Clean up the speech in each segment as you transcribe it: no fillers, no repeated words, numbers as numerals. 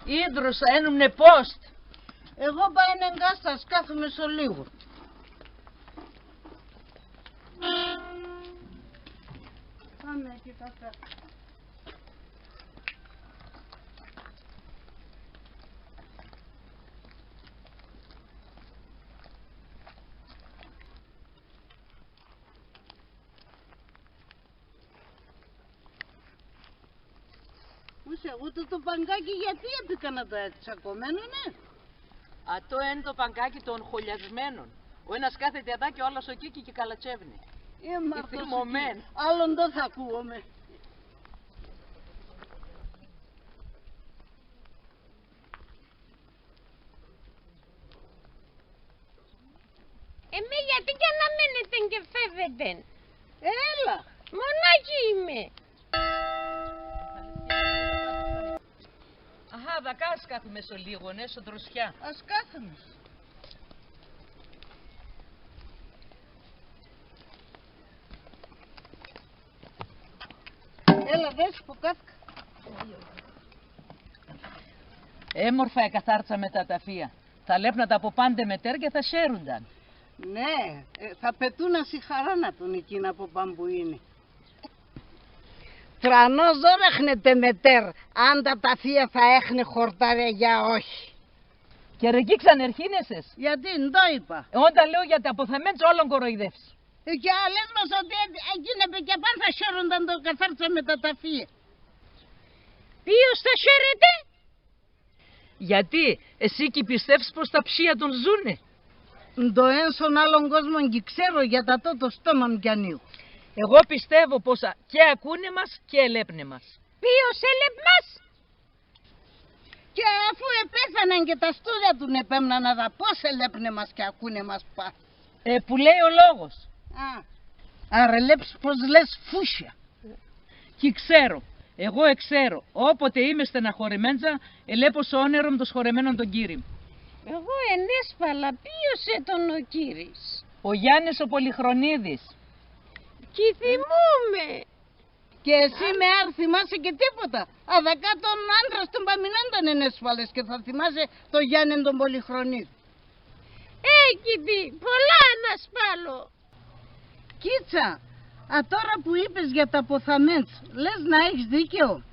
Ίδρουσα, ένουμνε πόστ. Εγώ πάει εγκάστα, σκάθομαι στο λίγο. Πάμε εκεί καφέ. Εγώ το παγκάκι γιατί έπικανα τα τσακωμένουνε. Αυτό είναι το παγκάκι των χολιασμένων. Ο ένας κάθεται εδώ και ο άλλος εκεί και καλατσεύνει. Θυμωμένο. Άλλον δεν θα ακούγομαι. Γιατί και να μένετε και φεύγετε. Έλα. Μονάχη είμαι. Αχα, δακά κάθομαι στο λίγο, ναι, στο δροσιά. Ας κάθομαι. Έλα, δες που κάθηκα. Έμορφα εκαθάρτσα με τα ταφεία. Θα λέπνατα από πάντε μετέρ και θα σέρουνταν. Ναι, θα πετούνα χαρά να τον εκείνα από πάμπου είναι. Τρανός δεν έχνετε μετέρ, αν τα ταφεία θα έχνε χορτάρια για όχι. Και ρε εκεί ξανερχίνεσες. Γιατί, δεν το είπα. Όταν λέω για τα αποθεμέντς όλων κοροϊδεύς. Και λες μας ότι εκείνα και πάνε θα σέρονταν το καθάρτσα με τα ταφεία. Ποιος θα σέρετε? Γιατί εσύ και πιστεύεις πως τα ψία τον ζουνε. Το ένσον άλλων κόσμων και ξέρω για τα το στόμα μου κι ανοίγω. Εγώ πιστεύω πως και ακούνε μας και ελέπνε μας. Ποιος ελέπ μας? Και αφού επέθαναν και τα στούδια του επέμναν να δα πώς ελέπνε μας και ακούνε μας πά. Που λέει ο λόγος. Άρα λέπεις πως λες φούσια. Και ξέρω, εγώ εξέρω, όποτε είμαι στεναχωρημέντζα, ελέπω στο όνειρο μου το σχορεμένον τον Κύρι. Εγώ ενέσπαλα, ποιος τον ο Κύρις? Ο Γιάννης ο Πολυχρονίδης. Κι θυμούμαι. Και εσύ με άρ θυμάσαι και τίποτα. Αδακά τον άντρα στον Παμινάνταν ενέσπαλες και θα θυμάσαι το Γιάννη τον Πολυχρονίδη. Έκυτη, πολλά να σπάλω. Κίτσα, τώρα που είπες για τα ποθαμέντς, λες να έχεις δίκαιο.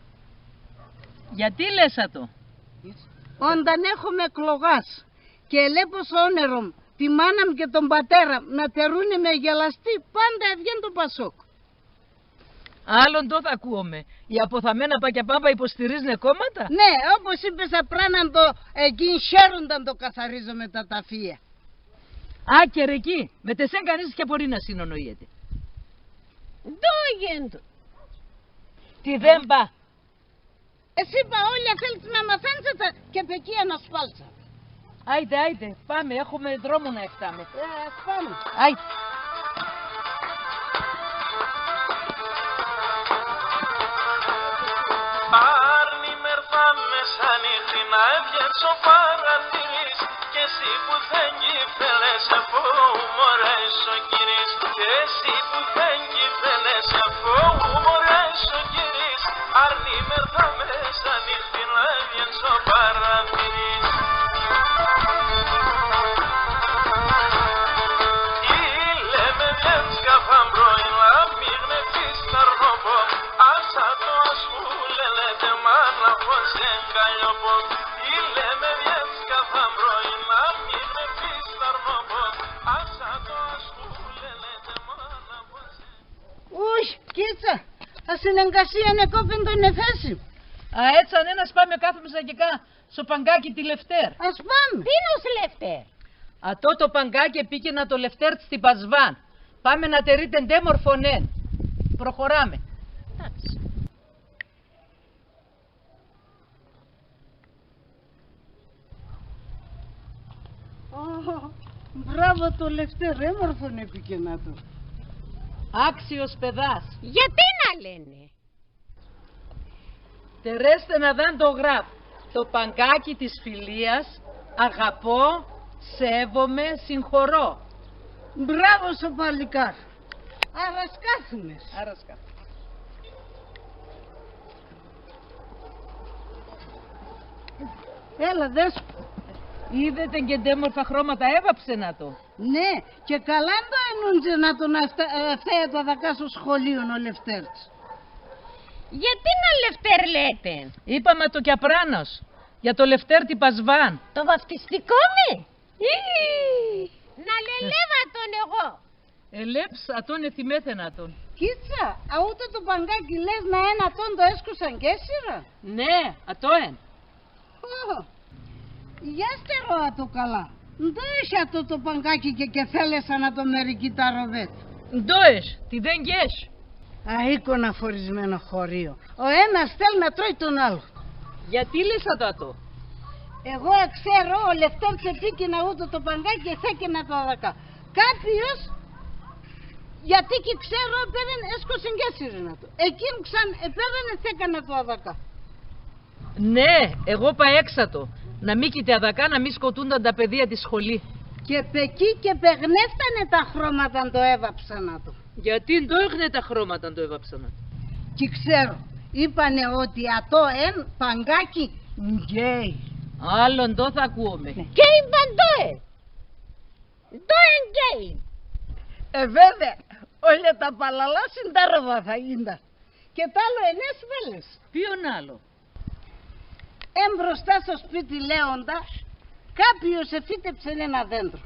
Γιατί λες το? Όταν έχουμε εκλογάς και ελέπω στο όνειρο μου τη μάνα μου και τον πατέρα να τερούνε με γελαστή, πάντα έβγαινε το Πασόκ. Άλλον το θα ακούομαι. Οι αποθαμένα πακιαπάμπα υποστηρίζουν κόμματα. Ναι, όπως είπες απράναν το εκεί χαίρονταν το καθαρίζω με τα ταφεία. Και ρε εκεί, με τεσέν κανείς και μπορεί να συνονοείται. Το γέντο. Τι δεν πά. Εσύ είπα όλα θέλεις να μαθαίνετε και πεκεί ανασφάλτσα. Άιτε, άιτε, πάμε, έχουμε δρόμο να εφτάμε. Πάμε. Άιτε. Άρνη μερθά μέσα νύχτη να έβγαινες ο παραθύρης και εσύ που δεν γύφελες αφού μωρές ο Κύρις και εσύ που δεν γύφελες αφού μωρές ο Κύρις άρνη μερθά μέσα νύχτη να έβγαινες ο παραθύρης. Ήλε με βγαίνεις καφάν πρωί να μην γνευτείς να ρνοπώ άσα το ασχούλελετε μάνα πως εγκαλιοπώ. Ήλε με βγαίνεις καφάν πρωί να μην γνευτείς να ρνοπώ άσα το ασχούλελετε μάνα πως εγκαλιοπώ. Όχι, κίτσα, ασυναγκασία νεκόπιν τον εφέση. Έτσι αν ένας πάμε κάθομαι σακικά στο παγκάκι τη Λευτέρ. Ας πάμε. Πίνος Λευτέρ. Ατό το παγκάκι πήγε να το Λευτέρ στην Πασβάν. Πάμε να τερείτε ντέμορφωνεν. Προχωράμε. Μπράβο το Λευτέρ, έμορφον έπηκε να το. Άξιος παιδάς. Γιατί να λένε? Τερέστε να δαν το γράφ. Το παγκάκι της φιλίας, αγαπώ, σέβομαι, συγχωρώ. Μπράβο στο παλικάρ. Άρα σκάθουνες. Άρα σκάθουνες. Έλα δες. Είδετε και ντέμορφα χρώματα έβαψε να το. Ναι, και καλά το ενούντζε να τον αφθέει τα δακά στο σχολείο ο Λευτέρης. Γιατί να Λευτέρ λέτε? Είπαμε το Κιαπράνος. Για το Λευτέρτη Πασβάν. Το βαφτιστικό με? Να λελέβα τον εγώ. Ελέψα τον εθιμέθαινα τον. Κίτσα, αούτο το παγκάκι λες να ένα τον το έσκουσαν και έσυρα. Ναι, ατόεν. Για στερώα το καλά. Ντό έχει αυτό το παγκάκι και θέλεσα να το μερικεί τα ροβέτ. Ντόες, τι δεν γες. Αίκονα φορισμένο χωρίο. Ο ένας θέλει να τρώει τον άλλο. Γιατί λες το. Εγώ ξέρω ο Λευτέρης επίκαινα ούτω το παγκάκι και θέκαινα το αδακά. Κάποιος, γιατί και ξέρω, πέραν έσκωσεν και έσυρινα του. Εκείνο ξαν επέρανε θέκανα το αδακά. Ναι, εγώ παέξατο. Να μην κοίτε αδακά, να μην σκοτούνταν τα παιδεία τη σχολή. Και πεκεί και πεγνέφτανε τα χρώματα αν το έβαψανα του. Γιατί το έγνε τα χρώματα αν το έβαψανα του. Και ξέρω, είπανε ότι ατό εν παγκάκι γκέι. Άλλον το θα ακούουμε. Και είπαν τόε. Τόε γκέι. Βέβαια, όλα τα παλαλά συντάρροβα θα γίντα. Και τ' άλλο ενές βέλες. Ποιον άλλο? Μπροστά στο σπίτι λέοντα, κάποιος εφύτεψε ένα δέντρο.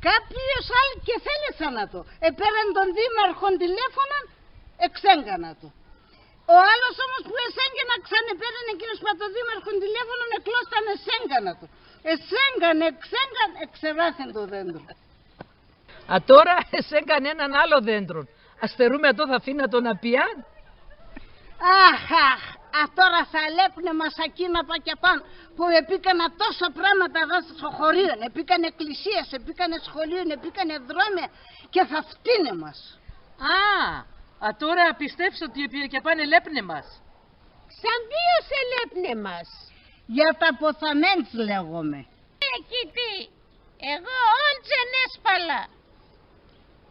Κάποιος άλλο και θέλεσα να το. Επέραν τον δήμαρχο τηλέφωνα, εξέγγανα το. Ο άλλος όμως που εσέγγανα ξανεπέραν εκείνος που το δήμαρχο τηλέφωνο εκλώσταν εσέγγανα το. Εσέγγανε, εξεράθεν το δέντρο. Α τώρα εσέγγανε έναν άλλο δέντρο. Αστερούμε αυτό θα αφήνα τον απιάν. Αχ, τώρα θα λέπνε μας εκείνα πακιαπάν που επίκανα τόσα πράγματα εδώ στο χωρίο. Επίκανε εκκλησίες, επίκανε σχολείο, επίκανε δρόμια και θα φτύνε μας. Α τώρα πιστεύω ότι και πάνε λέπνε μας. Σαν ποιος ελέπνε μας? Για τα ποθαμέντς λέγομαι. Κοίτη, εγώ όλτζεν έσπαλα.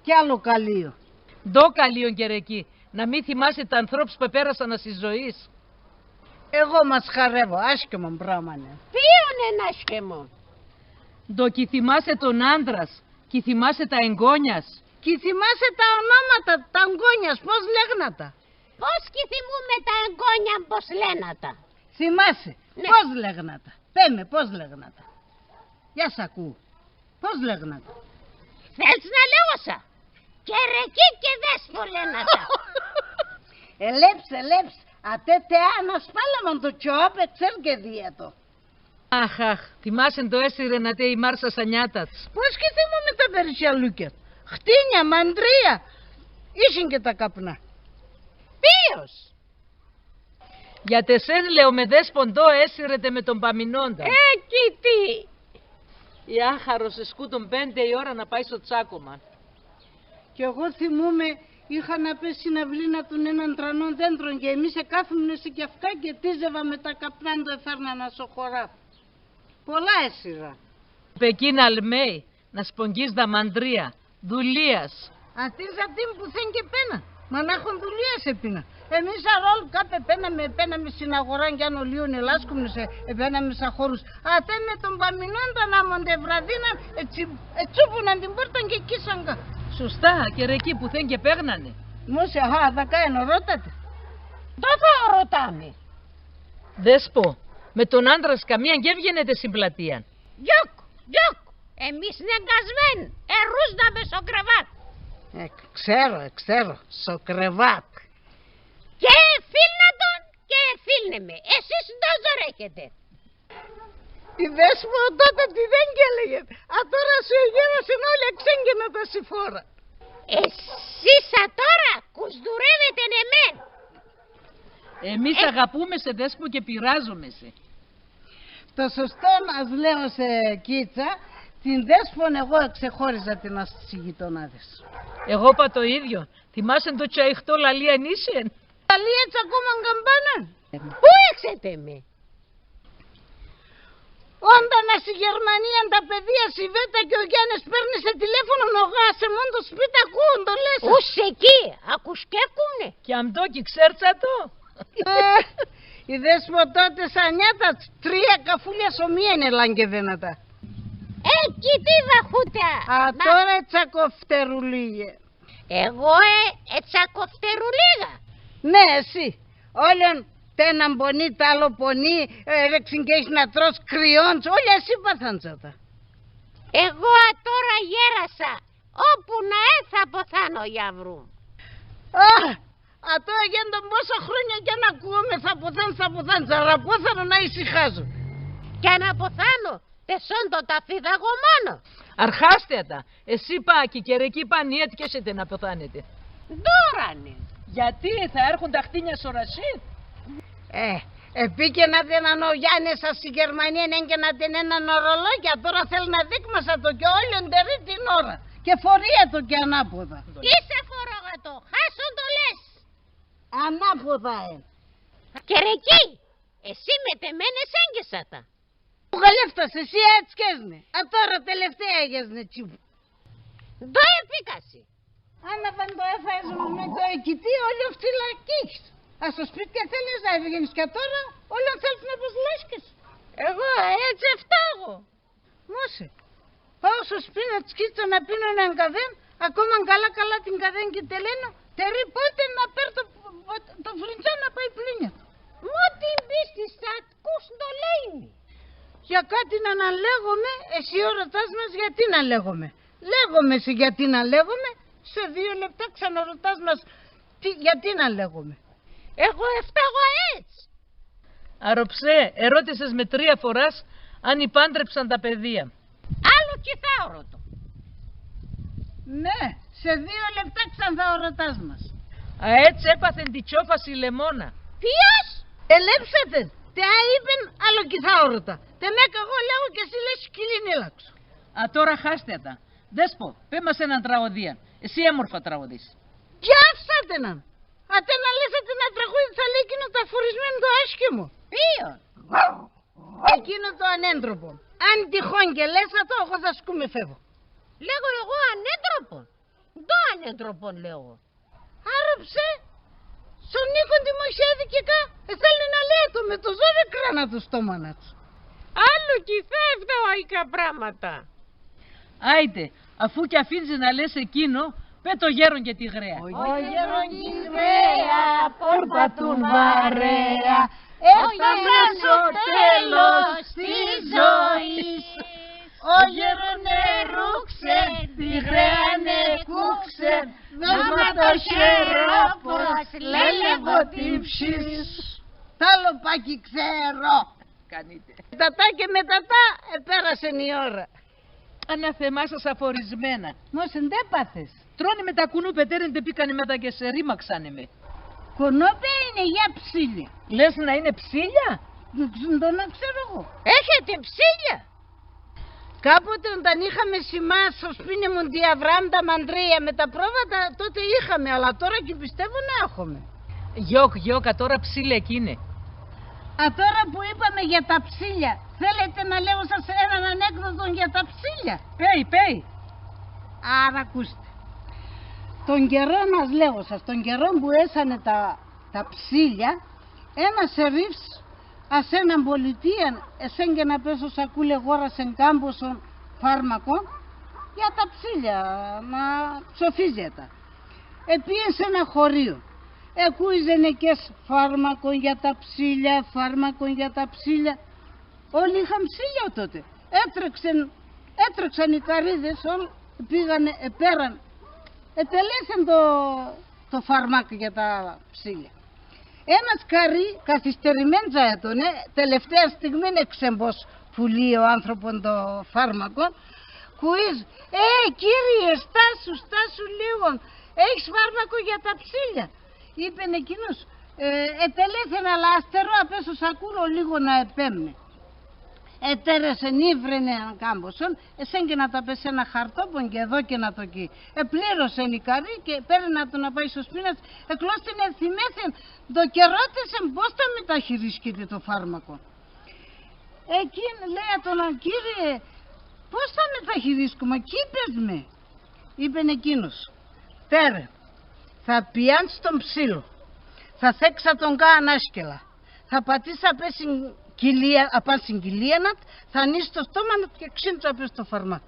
Κι άλλο καλείο. Ντο καλείον καιρεκή. Να μην θυμάσαι τα ανθρώπους που πέρασαν στη ζωή. Εγώ μας χαρεύω, άσχημο μπράμανε. Ποιον είναι άσχημο? Ντο κι θυμάσαι τον άντρας, κι θυμάσαι τα εγγόνιας. Κι θυμάσαι τα ονόματα, τα εγγόνιας, πώς λέγνατα. Πώς κι θυμούμε τα εγγόνια πώς λένατα? Θυμάσαι, Ναι. πώς λέγνατα. Πέμε, πώς λέγνατα. Γεια σ' ακούω. Πώς λέγνατα. Θέλεις να λέγωσα? Κερεκή και δέσπο λένατα. Ελέψε. Ατέ τεάνα σπάλαμαν το τσιόπ, εξέλ και δίαιτο. Αχ, θυμάσαι το έσυρε να τε η Μάρσα Σανιάτατς. Πώς και θυμούμε τα περισσιαλούκια. Χτίνια, μαντρία. Ήσουν και τα καπνά. Ποιος? Για τεσέν λέω με δέσποντο έσυρετε με τον Παμινόντα. Κοίτη. Η άχαρος εσκούτον 5 η ώρα να πάει στο τσάκωμα. Κι εγώ θυμούμαι είχα να πέσει να βλήνα τον έναν τρανών δέντρων και εμείς εκάθομουν σε κιαφκά και τίζευα με τα καπνά το εφέρνα να σοχωρά. Πολλά έσυρα. Πεκίνα αλμέη, να σπογγείς τα μαντρία, δουλείας. Ατίζα τίμ που θέλει και πένα. Μα να έχουν δουλείας επίνα. Εμείς αρόλ κάπε πέναμε στην αγορά κι αν ολίων ελάσκουμνες επέναμε σαν χώρους. Ατέ με τον Παμινόντα να μοντεβραδίναν ετσούπουναν την πόρτα και κίσαγκα. Σωστά, καιρεκή που θέλει και παίγνανε. Μούσε, θα κάνω, ρώtate. Το θα ρωτάμε. Δέσπο, με τον άντρα καμία και έβγαινετε στην πλατεία. Γιοκ. Εμείς είναι εγκασμένοι. Ερούσναμε στο κρεβάτ. Ξέρω, στο κρεβάτ. Και φίλνα τον και φίλνε με. Εσείς ντόζορ έχετε. Η Δέσπο τότε τι δεν και έλεγε. Α τώρα σου εγέρασαν όλοι εξέγγενα τα συφόρα. Εσείς τώρα κουσδουρεύετε εμέν. Εμείς αγαπούμε σε Δέσπο και πειράζομαι σε. Το σωστό μας λέω σε Κίτσα, την Δέσπον εγώ εξεχώριζα την στις γειτονάδες. Εγώ είπα το ίδιο. Θυμάσαι το τσαϊχτό λαλία νήσεν. Λαλία έτσι ακόμα καμπάναν. Πού έξετε με? Όταν στη Γερμανία τα παιδεία Σιβέτα και ο Γιάννης παίρνει σε τηλέφωνο νογάσε μόνο το σπίτι ακούουν το λες. Ούς εκεί, ακουσκέκουνε. Και αμτόκι ξέρτσα το. Είδες ποτέ σανιάτα, 3 καφούλια σωμία είναι λαγκεδένατα. Εκεί τι βαχούτα. Τώρα τσακοφτερουλίγε. Εγώ τσακοφτερουλίγα. Ναι, εσύ. Όλον τέναν πονεί, τ' άλλο πονεί, ρεξιν και έχεις να τρως κρυόντς, όλα εσύ παθάντζατα. Εγώ τώρα γέρασα. Όπου να θα ποθάνω γιαυρού. Τώρα για τον πόσα χρόνια και να ακούγομαι θα ποθάν, ζαραπόθανο να ησυχάζω. Και να ποθάνω, τεσόντο τα φίδαγω μόνο. Αρχάστεατα, εσύ πάκι και ρεκεί πάνι έτκεσετε να ποθάνετε. Δώρανε. Γιατί θα έρχουν τα χτίνια σωρασί. Επίκαινα έναν ο Γιάννης σας στη Γερμανία και να την έναν ορολόγια, τώρα θέλει να δείκμασα το και όλοι εντερεί την ώρα. Και φορεία το και ανάποδα. Είσαι φορόγατο, χάσον το λες. Ανάποδα Και ρεκεί, εσύ με τεμένες έγκαισατα. Που γαλεύτας, εσύ έτσι κέσνε. Τώρα τελευταία έγεσνε τσίπου. Το επίκαση. Άναβαν το έφαζουν με το εκητή όλοι φτυλακίχς. Ας το σπίτι και θέλεις να έβγαινες και τώρα όλα θέλεις να προσλέσκεις. Εγώ έτσι φτάγω. Μόσε. Πάω στο σπίτι να τσκίτσω να πίνω έναν καδέν, ακόμα καλά την καδέν και τελένω, τερί πότε να παίρνω το φριντσά να πάει πλύνια. Μου την πίστης θα ακούς το λέιμι. Για κάτι να αναλέγομαι, εσύ ο ρωτάς μας γιατί να λέγομαι. Λέγομαι εσύ γιατί να λέγομαι, σε 2 λεπτά ξαναρωτάς μας γιατί να λέγομαι. Εγώ έφταγω έτσι. Αροψέ, ερώτησες με 3 φοράς αν υπάντρεψαν τα παιδεία. Άλλο και θα ρωτώ. Ναι, σε 2 λεπτά ξαναρωτάς μας. Έτσι έπαθεν τη τσόφαση λεμόνα. Ποιος? Ελέψατε, τε είπεν άλλο και θα ρωτά. Τε μέκα εγώ λέγω και εσύ λες σκυλήν έλαξω. Τώρα χάστεατα. Δέσπο, πέ μας έναν τραγωδία. Εσύ έμορφα τραγωδείς. Πιάσατε να. Ατε να λέσατε να τραγούδι θα λέει εκείνο το αφορισμένο το άσχημο. Ποιο? Εκείνο το ανέντροπο. Αν τυχόν και λέσα το, εγώ θα σκούμε φεύγω. Λέγω εγώ ανέντροπον. Το ανέντροπον λέγω. Άρωψε. Στον Νίκο τη Μοχέδη κα. Θέλει να λέει το με το ζώδιο κράνα του στόμανα του. Άλλο και θα ευδοαϊκά πράγματα. Άιτε, αφού κι αφήνεις να λες εκείνο, πέ το γέρον και τη γραία. Ο γέρον και τη γραία πορπατούν βαρέα. Έφτασαν στο τέλος της ζωής. Ο γέρον ερούξε, τη γραία νεκούξε. Δώσμα το χέρο πως λέλεγω τύψεις. Τ' άλλο πάκι ξέρω. Κάνετε. Τατά και με τατά πέρασεν η ώρα. Αναθεμά σας αφορισμένα. Μος δεν πάθες. Τρώνε με τα κουνού πετέρεν τε πήκανε μετά και σε ρήμαξανε με. Κονόπια είναι για ψήλια. Λες να είναι ψήλια? Δεν το ξέρω εγώ. Έχετε ψήλια? Κάποτε όταν είχαμε σημά στο σπίτι μου τη Αβραάμ τα μαντρία με τα πρόβατα, τότε είχαμε, αλλά τώρα και πιστεύω να έχουμε. Γιώκα, τώρα ψήλια εκείνη. Τώρα που είπαμε για τα ψήλια, θέλετε να λέω σας έναν ανέκδοτο για τα ψήλια? Πέι. Άρα ακούστε. Τον καιρό μας λέω σας, τον καιρό που έσανε τα ψήλια, ένα σερίφς ας έναν πολιτεία, εσέν και να πέσω σακούλε γόρασεν κάμποσον φάρμακο για τα ψήλια, να ψοφίζεται. Επίεν σε ένα χωρίο. Εκούιζενε και φάρμακο για τα ψήλια, φάρμακο για τα ψήλια. Όλοι είχαν ψήλια τότε. Έτρεξαν οι καρύδες, όλοι πήγανε, πέραν. Ετελέσαν το φάρμακο για τα ψήλια. Ένας καρύ, καθυστερημέντζα έτωνε, τελευταία στιγμή εξεμπός πουλεί ο άνθρωπον το φάρμακο, κουίζ, κύριε, στάσου λίγο, έχεις φάρμακο για τα ψήλια. Είπεν εκείνος, ετελέθεν αλλά αστερό απέσω σακούρο λίγο να επέμνε. Ετέρεσεν ήβρενε έναν κάμποσον, εσέν και να τα πέσει ένα χαρτόπον και εδώ και να το εκεί. Επλήρωσεν η καρή και πέρε να το να πάει στο σπίνας, εκλώστην εθιμέθεν, το και ρώτησεν πώς θα μεταχειρίσκεται το φάρμακο. Εκείν λέει τον κύριε, πώς θα μεταχειρίσκομαι, κι είπες με. Είπεν εκείνος, τέρε, θα πιάνεις τον ψήλο, θα θέξα τον κα ανάσκελα, θα πατήσει απάν στην κοιλία να θα ανοίξει το στόμα να και ξύντρα πες το φαρμάκο.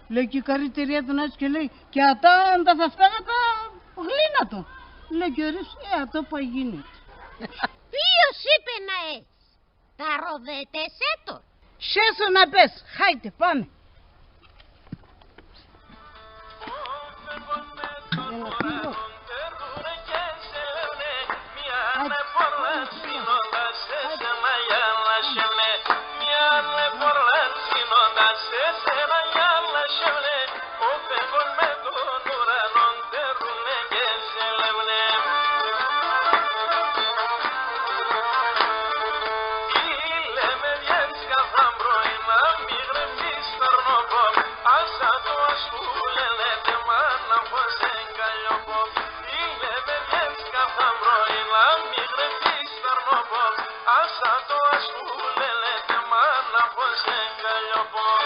Λέει και η καρυτερία του έτσι και λέει και αν τα θα φτάγα τα γλύνα του. Λέει και ο Ρης, ατό που γίνεται. Ποιος είπε να έτσι, τα ροδέτες έτω. Σέσω να πες, χάιτε πάμε. Άσα το ας που λένε μάνα πως εγκαλιοπώ.